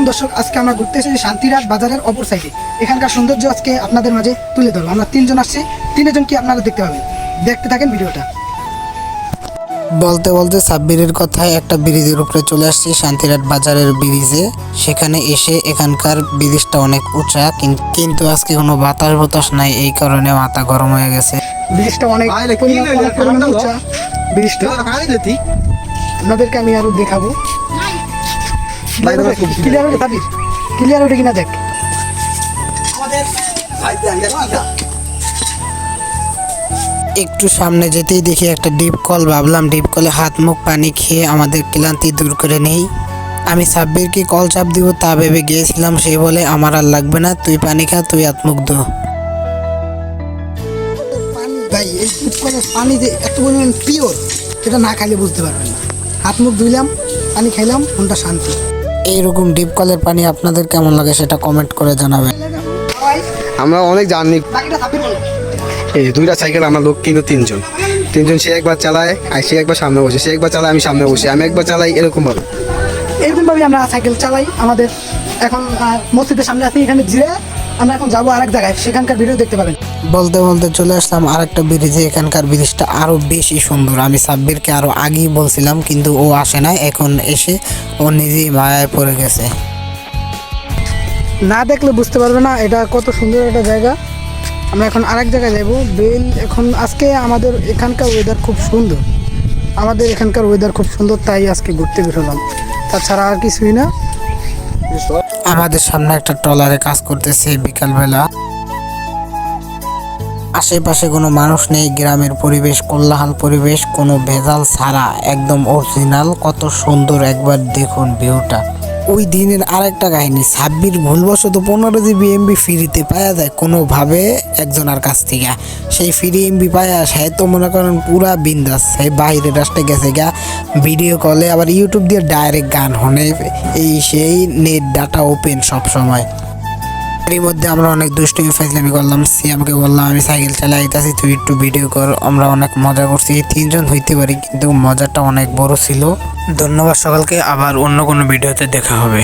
দর্শক, আজকে আমরা ঘুরতে এসেছি শান্তিরাট বাজারের অপর সাইডে। এখানকার সৌন্দর্য আজকে আপনাদের মাঝে তুলে ধরবো। আমরা তিনজন আসছি, তিনজন কি আপনারা দেখতে পাবেন। দেখতে থাকেন ভিডিওটা। বলতে বলতে সাব্বিরের কথায় একটা ব্রিজের উপরে চলে আসছি, শান্তিরাট বাজারের ব্রিজে। সেখানে এসে এখানকার ব্রিজটা অনেক উঁচা, কিন্তু আজকে কোনো বাতাস নাই, এই কারণে মাথা গরম হয়ে গেছে। ব্রিজটা অনেক উঁচা। ব্রিজটা আপনাদেরকে আমি আরো দেখাবো। ক্লিয়ার ওঠে কিনা দেখ। একটু সামনে যেতেই দেখি একটা ডিপ কল। ভাবলাম ডিপ কলে হাত মুখ পানি খেয়ে আমাদের ক্লান্তি দূর করে নেই। আমি সাব্বিরকে কল চাপ দিব তা ভেবে গিয়েছিলাম, সে বলে আমার আর লাগবে না, তুই পানি খা, তুই হাত মুখ ধো। ভাই, এই ডিপ কলের পানি যে এত পরিমাণ পিওর, এটা না খাইলে বুঝতে পারবেন না। হাত মুখ ধুইলাম, পানি খাইলাম, মনটা শান্তি। এইরকম ডিপ কলের পানি আপনাদের কেমন লাগে সেটা কমেন্ট করে জানাবেন। আমরা অনেক জার্নি, এই দুইটা সাইকেল আমার লোক কিন্তু তিনজন, সে একবার চালায় আর সে একবার সামনে বসে, সে একবার চালায় আমি সামনে বসে, আমি একবার চালাই, এরকম ভাবে আমরা সাইকেল চালাই। আমাদের এখন মসজিদের সামনে আছি, এখানে ঘিরে আমরা এখন যাবো আরেক জায়গায়, সেখানকার ভিডিও দেখতে পাবেন। বলতে বলতে চলে আসলাম আরেকটা ব্রিজে। এখানকার ব্রিজটা আরো বেশি সুন্দর। আমি সাব্বিরকে আরো আগেই বলছিলাম, কিন্তু ও আসে না। এখন এসে ও নিজেই মায়ায় পড়ে গেছে। না দেখলে বুঝতে পারবে না এটা কত সুন্দর একটা জায়গা। আমরা এখন আরেক জায়গায় যাবো। এখন আজকে আমাদের এখানকার ওয়েদার খুব সুন্দর। তাই আজকে ঘুরতে বেরোলাম, তাছাড়া আর কিছুই না। আমাদের সামনে একটা ট্রলারে কাজ করতেছে বিকালবেলা। আশেপাশে কোনো মানুষ নেই, গ্রামের পরিবেশ, কোলাহল পরিবেশ, কোনো ভেজাল ছাড়া, একদম অরিজিনাল। কত সুন্দর, একবার দেখুন ভিউটা। ওই দিনের আরেকটা কাহিনী, সাব্বির ভুলবশত 15 জিবি এমবি ফ্রিতে পাওয়া যায় কোনোভাবে একজনের কাছ থেকে। সেই ফ্রি এমবি পাওয়া সে তো মনে করেন পুরা বিন্দাস, সেই বাইরে রাস্তায় গেছে গা ভিডিও কলে, আবার ইউটিউব দিয়ে ডাইরেক্ট গান হনে, এই সেই নেট ডাটা ওপেন সব সময়। এর মধ্যে আমরা অনেক দুষ্টুমি ফাইজলামি করলাম। সিয়ামকে বললাম আমি সাইকেল চালাইতেছি, তুই একটু ভিডিও কর। আমরা অনেক মজা করছি, তিনজন হইতে পারি, কিন্তু মজাটা অনেক বড় ছিল। ধন্যবাদ সকলকে, আবার অন্য কোনো ভিডিওতে দেখা হবে।